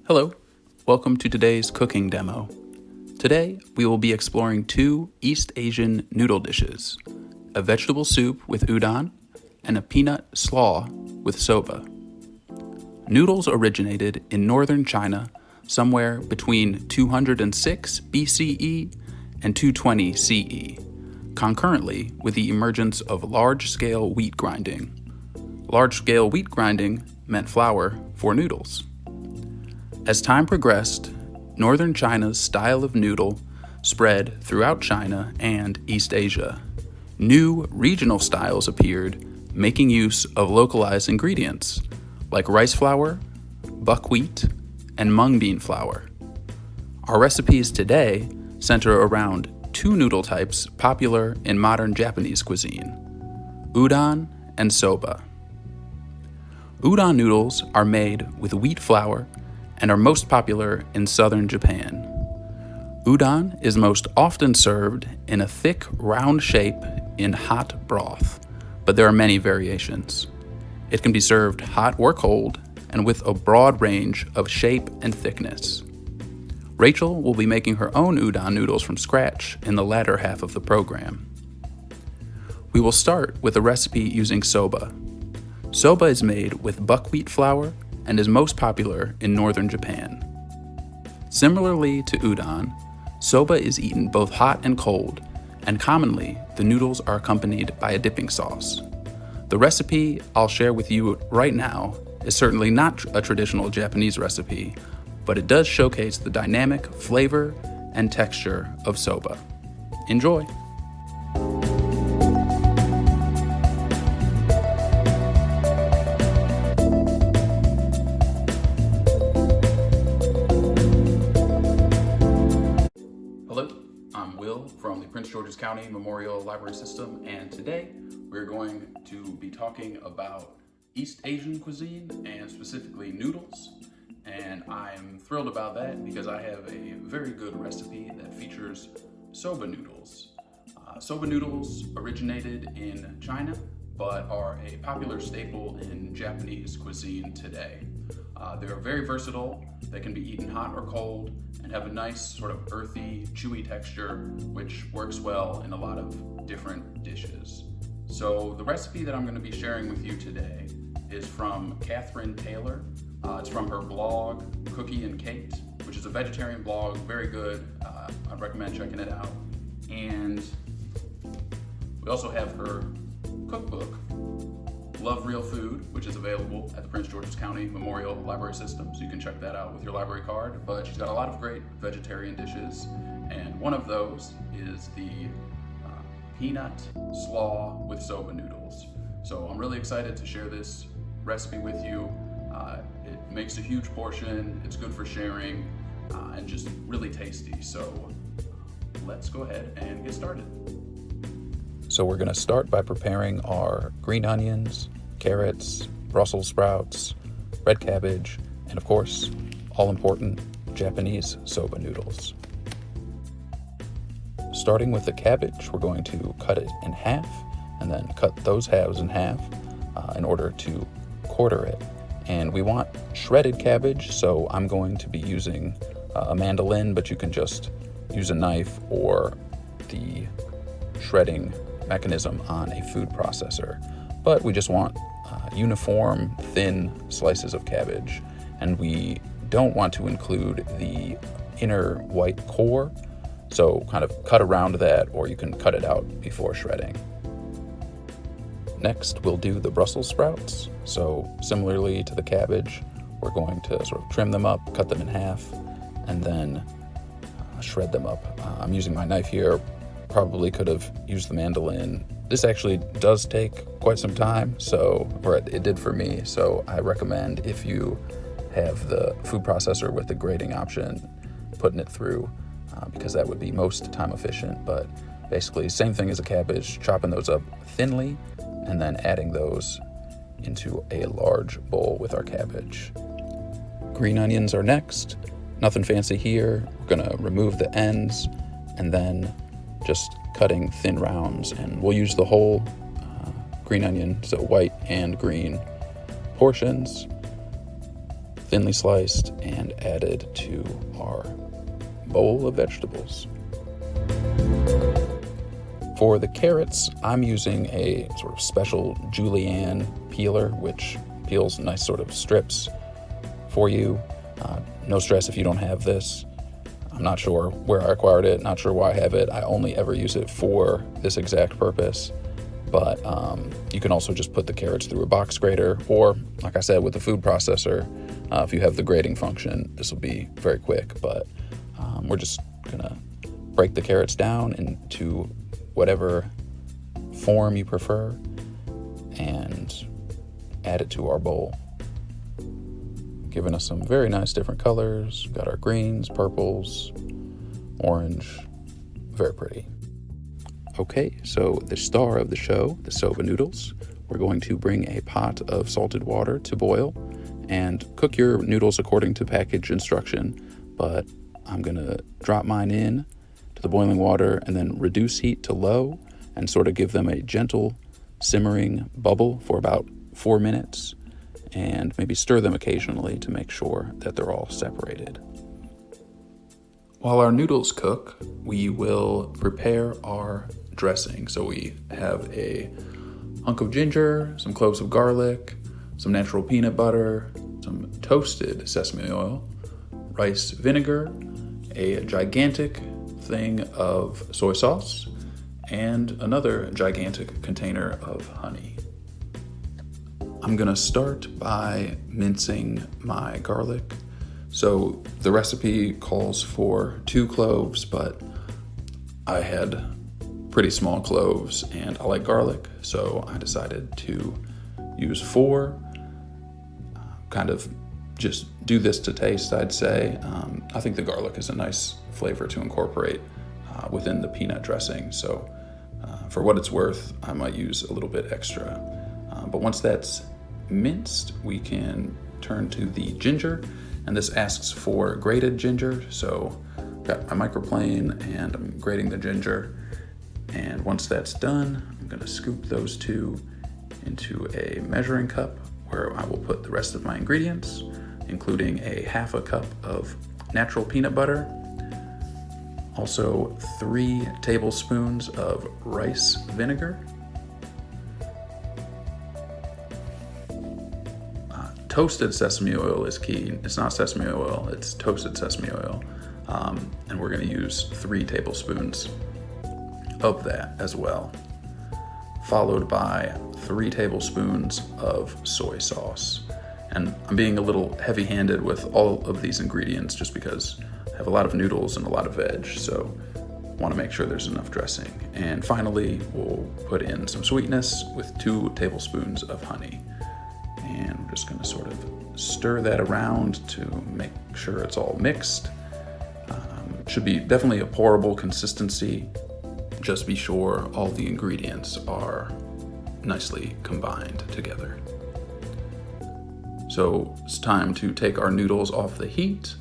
Hello, welcome to today's cooking demo. Today, we will be exploring two East Asian noodle dishes, a vegetable soup with udon and a peanut slaw with soba. Noodles originated in northern China somewhere between 206 BCE and 220 CE, concurrently with the emergence of large-scale wheat grinding. Large-scale wheat grinding meant flour for noodles. As time progressed, northern China's style of noodle spread throughout China and East Asia. New regional styles appeared, making use of localized ingredients like rice flour, buckwheat, and mung bean flour. Our recipes today center around two noodle types popular in modern Japanese cuisine: udon and soba. Udon noodles are made with wheat flour and are most popular in southern Japan. Udon is most often served in a thick, round shape in hot broth, but there are many variations. It can be served hot or cold, and with a broad range of shape and thickness. Rachel will be making her own udon noodles from scratch in the latter half of the program. We will start with a recipe using soba. Soba is made with buckwheat flour and is most popular in northern Japan. Similarly to udon, soba is eaten both hot and cold, and commonly the noodles are accompanied by a dipping sauce. The recipe I'll share with you right now is certainly not a traditional Japanese recipe, but it does showcase the dynamic flavor and texture of soba. Enjoy! From the Prince George's County Memorial Library System, and today we're going to be talking about East Asian cuisine and specifically noodles. And I'm thrilled about that because I have a very good recipe that features soba noodles. Soba noodles originated in China but are a popular staple in Japanese cuisine today. They're very versatile. They can be eaten hot or cold and have a nice sort of earthy, chewy texture, which works well in a lot of different dishes. So the recipe that I'm going to be sharing with you today is from Catherine Taylor. It's from her blog, Cookie and Kate, which is a vegetarian blog, very good. I'd recommend checking it out. And we also have her cookbook, Love Real Food, which is available at the Prince George's County Memorial Library System, so you can check that out with your library card. But she's got a lot of great vegetarian dishes, and one of those is the peanut slaw with soba noodles. So I'm really excited to share this recipe with you. It makes a huge portion, it's good for sharing, and just really tasty. So let's go ahead and get started. So we're going to start by preparing our green onions, carrots, Brussels sprouts, red cabbage, and of course, all important Japanese soba noodles. Starting with the cabbage, we're going to cut it in half and then cut those halves in half in order to quarter it. And we want shredded cabbage, so I'm going to be using a mandolin, but you can just use a knife or the shredding mechanism on a food processor. But we just want uniform, thin slices of cabbage, and we don't want to include the inner white core, so kind of cut around that, or you can cut it out before shredding. Next, we'll do the Brussels sprouts. So similarly to the cabbage, we're going to sort of trim them up, cut them in half, and then shred them up. I'm using my knife here. Probably could have used the mandolin. This actually does take quite some time, or it did for me, so I recommend, if you have the food processor with the grating option, putting it through, because that would be most time efficient. But basically, same thing as a cabbage, chopping those up thinly, and then adding those into a large bowl with our cabbage. Green onions are next. Nothing fancy here. We're gonna remove the ends, and then just cutting thin rounds, and we'll use the whole green onion, so white and green portions. thinly sliced and added to our bowl of vegetables. For the carrots, I'm using a sort of special julienne peeler, which peels nice sort of strips for you. No stress if you don't have this. I'm not sure where I acquired it, not sure why I have it. I only ever use it for this exact purpose. But you can also just put the carrots through a box grater, or like I said, with the food processor, if you have the grating function, this will be very quick. But we're just gonna break the carrots down into whatever form you prefer and add it to our bowl, giving us some very nice different colors. Got our greens, purples, orange, very pretty. Okay, so the star of the show, the Soba noodles, we're going to bring a pot of salted water to boil and cook your noodles according to package instruction, but I'm gonna drop mine in to the boiling water and then reduce heat to low and sort of give them a gentle simmering bubble for about 4 minutes, and maybe stir them occasionally to make sure that they're all separated. While our noodles cook, we will prepare our dressing. So we have a hunk of ginger, some cloves of garlic, some natural peanut butter, some toasted sesame oil, rice vinegar, a gigantic thing of soy sauce, and another gigantic container of honey. I'm gonna start by mincing my garlic. So the recipe calls for 2 cloves, but I had pretty small cloves and I like garlic, so I decided to use 4. Kind of just do this to taste, I'd say. I think the garlic is a nice flavor to incorporate within the peanut dressing, so for what it's worth, I might use a little bit extra. But once that's minced, we can turn to the ginger, and this asks for grated ginger, so I've got my microplane and I'm grating the ginger, and once that's done, I'm gonna scoop those 2 into a measuring cup where I will put the rest of my ingredients, including a half a cup of natural peanut butter, also 3 tablespoons of rice vinegar, toasted sesame oil is key. It's not sesame oil, it's toasted sesame oil. And we're gonna use 3 tablespoons of that as well, followed by 3 tablespoons of soy sauce. And I'm being a little heavy-handed with all of these ingredients just because I have a lot of noodles and a lot of veg, so I wanna make sure there's enough dressing. And finally, we'll put in some sweetness with 2 tablespoons of honey. And we're just gonna sort of stir that around to make sure it's all mixed. Should be definitely a pourable consistency. Just be sure all the ingredients are nicely combined together. So it's time to take our noodles off the heat.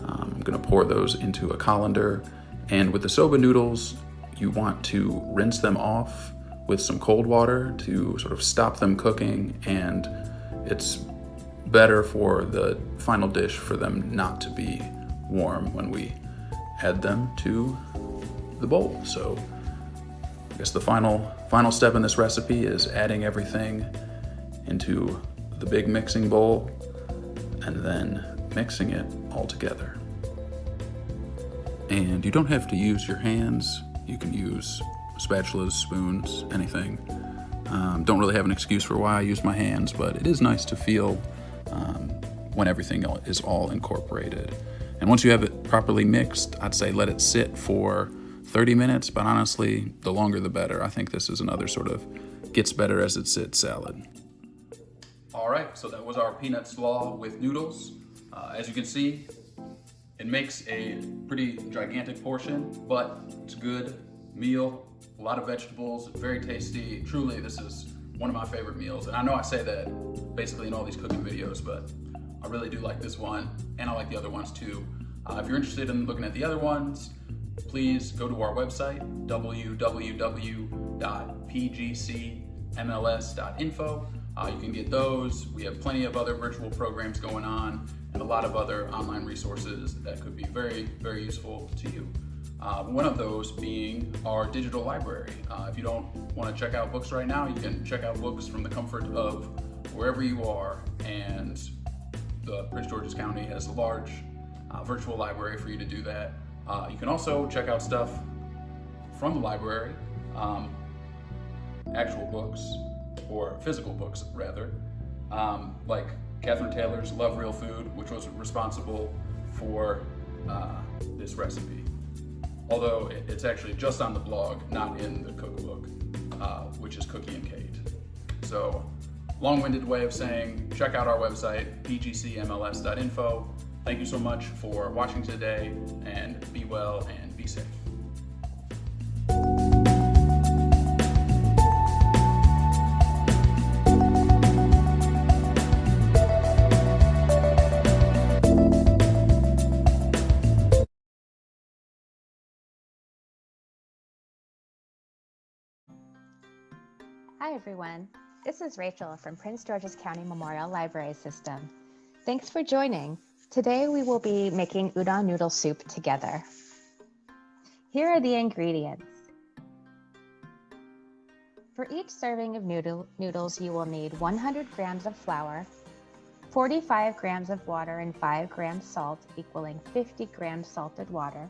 I'm gonna pour those into a colander. And with the soba noodles, you want to rinse them off with some cold water to sort of stop them cooking, and it's better for the final dish for them not to be warm when we add them to the bowl. So I guess the final step in this recipe is adding everything into the big mixing bowl and then mixing it all together. And you don't have to use your hands. You can use spatulas, spoons, anything. Don't really have an excuse for why I use my hands, but it is nice to feel when everything is all incorporated. And once you have it properly mixed, I'd say let it sit for 30 minutes, but honestly, the longer the better. I think this is another sort of gets better as it sits salad. All right, so that was our peanut slaw with noodles. As you can see, it makes a pretty gigantic portion, but it's a good meal, a lot of vegetables, very tasty. Truly, this is one of my favorite meals. And I know I say that basically in all these cooking videos, but I really do like this one, and I like the other ones too. If you're interested in looking at the other ones, please go to our website, www.pgcmls.info. You can get those. We have plenty of other virtual programs going on and a lot of other online resources that could be very, very useful to you. One of those being our digital library. If you don't want to check out books right now, you can check out books from the comfort of wherever you are, and the Prince George's County has a large virtual library for you to do that. You can also check out stuff from the library, actual books, or physical books rather, like Catherine Taylor's Love Real Food, which was responsible for this recipe. Although it's actually just on the blog, not in the cookbook, which is Cookie and Kate. So, long-winded way of saying, check out our website, pgcmls.info. Thank you so much for watching today, and be well and be safe. Hi everyone, this is Rachel from Prince George's County Memorial Library System. Thanks for joining. Today we will be making udon noodle soup together. Here are the ingredients. For each serving of noodles, you will need 100 grams of flour, 45 grams of water, and 5 grams salt, equaling 50 grams salted water.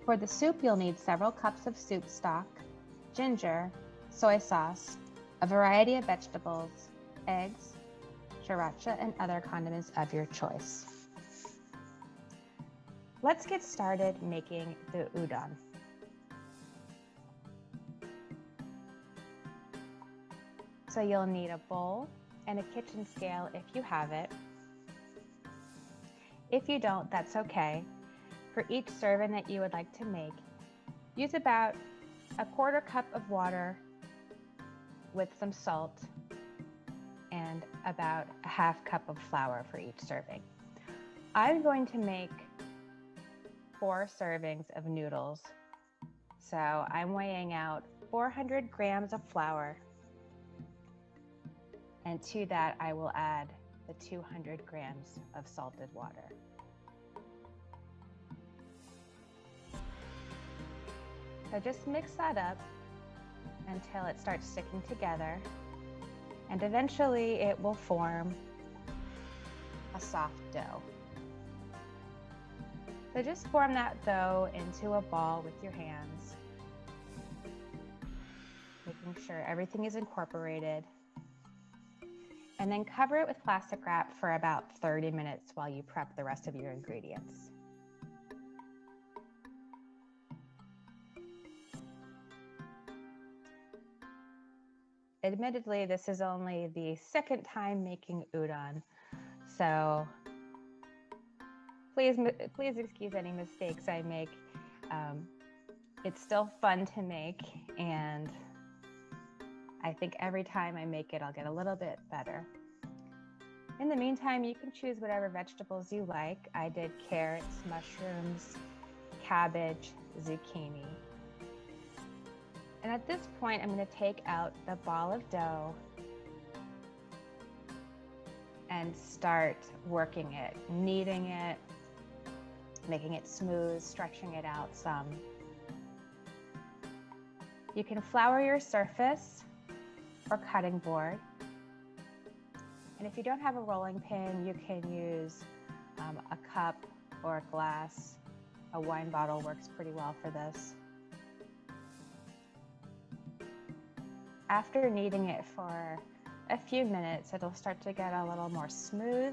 For the soup, you'll need several cups of soup stock, ginger, soy sauce, a variety of vegetables, eggs, sriracha, and other condiments of your choice. Let's get started making the udon. So you'll need a bowl and a kitchen scale if you have it. If you don't, that's okay. For each serving that you would like to make, use about a quarter cup of water with some salt and about a half cup of flour for each serving. I'm going to make 4 servings of noodles. So I'm weighing out 400 grams of flour, and to that I will add the 200 grams of salted water. So just mix that up until it starts sticking together, and eventually it will form a soft dough. So just form that dough into a ball with your hands, making sure everything is incorporated, and then cover it with plastic wrap for about 30 minutes while you prep the rest of your ingredients. Admittedly, this is only the second time making udon, so please excuse any mistakes I make. It's still fun to make, and I think every time I make it, I'll get a little bit better. In the meantime, you can choose whatever vegetables you like. I did carrots, mushrooms, cabbage, zucchini. And at this point, I'm going to take out the ball of dough and start working it, kneading it, making it smooth, stretching it out some. You can flour your surface or cutting board. And if you don't have a rolling pin, you can use a cup or a glass. A wine bottle works pretty well for this. After kneading it for a few minutes, it'll start to get a little more smooth.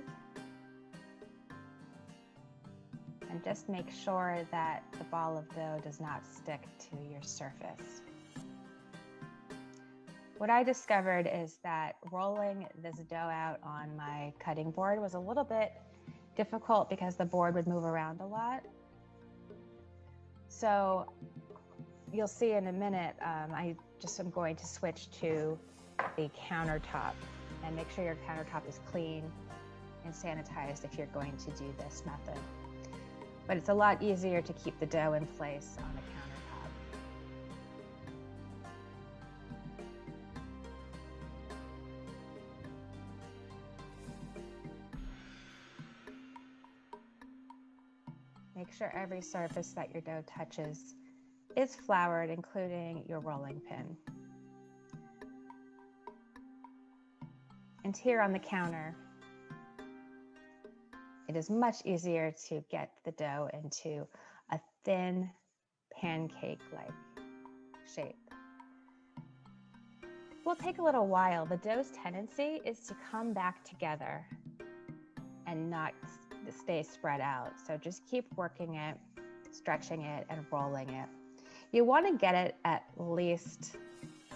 And just make sure that the ball of dough does not stick to your surface. What I discovered is that rolling this dough out on my cutting board was a little bit difficult because the board would move around a lot. So you'll see in a minute, I just am going to switch to the countertop, and make sure your countertop is clean and sanitized if you're going to do this method. But it's a lot easier to keep the dough in place on a countertop. make sure every surface that your dough touches is floured, including your rolling pin. And here on the counter, it is much easier to get the dough into a thin pancake-like shape. Will take a little while. The dough's tendency is to come back together and not stay spread out. So just keep working it, stretching it, and rolling it. You want to get it at least,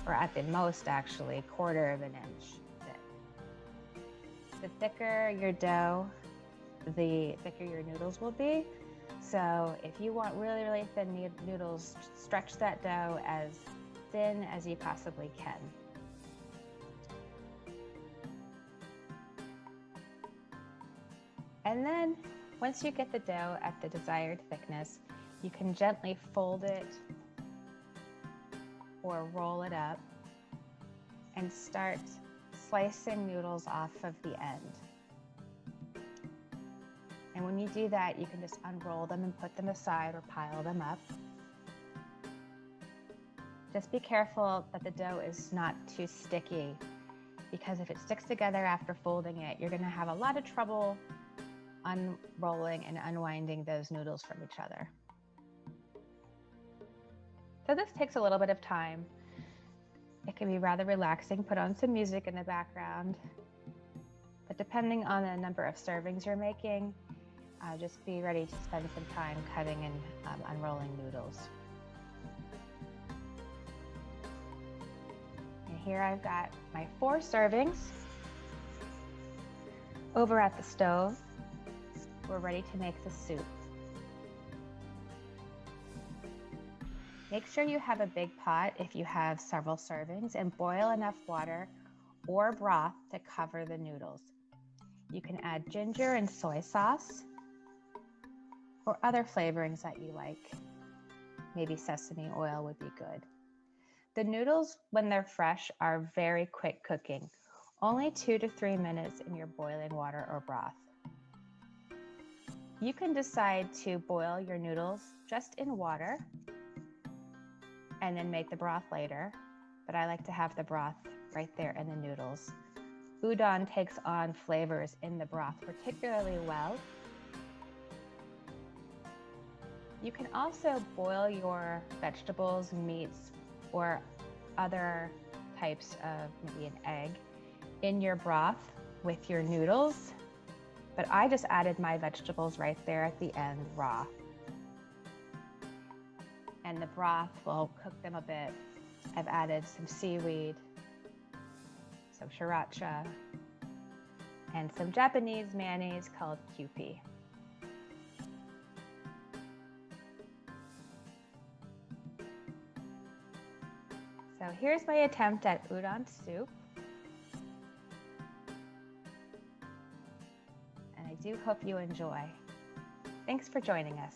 or at the most actually, 1/4 of an inch thick. The thicker your dough, the thicker your noodles will be. So if you want really, really thin noodles, stretch that dough as thin as you possibly can. And then once you get the dough at the desired thickness, you can gently fold it or roll it up and start slicing noodles off of the end. And when you do that, you can just unroll them and put them aside or pile them up. Just be careful that the dough is not too sticky, because if it sticks together after folding it, you're going to have a lot of trouble unrolling and unwinding those noodles from each other. So this takes a little bit of time. It can be rather relaxing. Put on some music in the background. But depending on the number of servings you're making, just be ready to spend some time cutting and unrolling noodles. And here I've got my 4 servings over at the stove. We're ready to make the soup. Make sure you have a big pot if you have several servings, and boil enough water or broth to cover the noodles. You can add ginger and soy sauce or other flavorings that you like. Maybe sesame oil would be good. The noodles, when they're fresh, are very quick cooking, only 2 to 3 minutes in your boiling water or broth. You can decide to boil your noodles just in water and then make the broth later, but I like to have the broth right there in the noodles. Udon takes on flavors in the broth particularly well. You can also boil your vegetables, meats, or other types of maybe an egg in your broth with your noodles, but I just added my vegetables right there at the end raw. And the broth will cook them a bit. I've added some seaweed, some sriracha, and some Japanese mayonnaise called Kewpie. So here's my attempt at udon soup. And I do hope you enjoy. Thanks for joining us.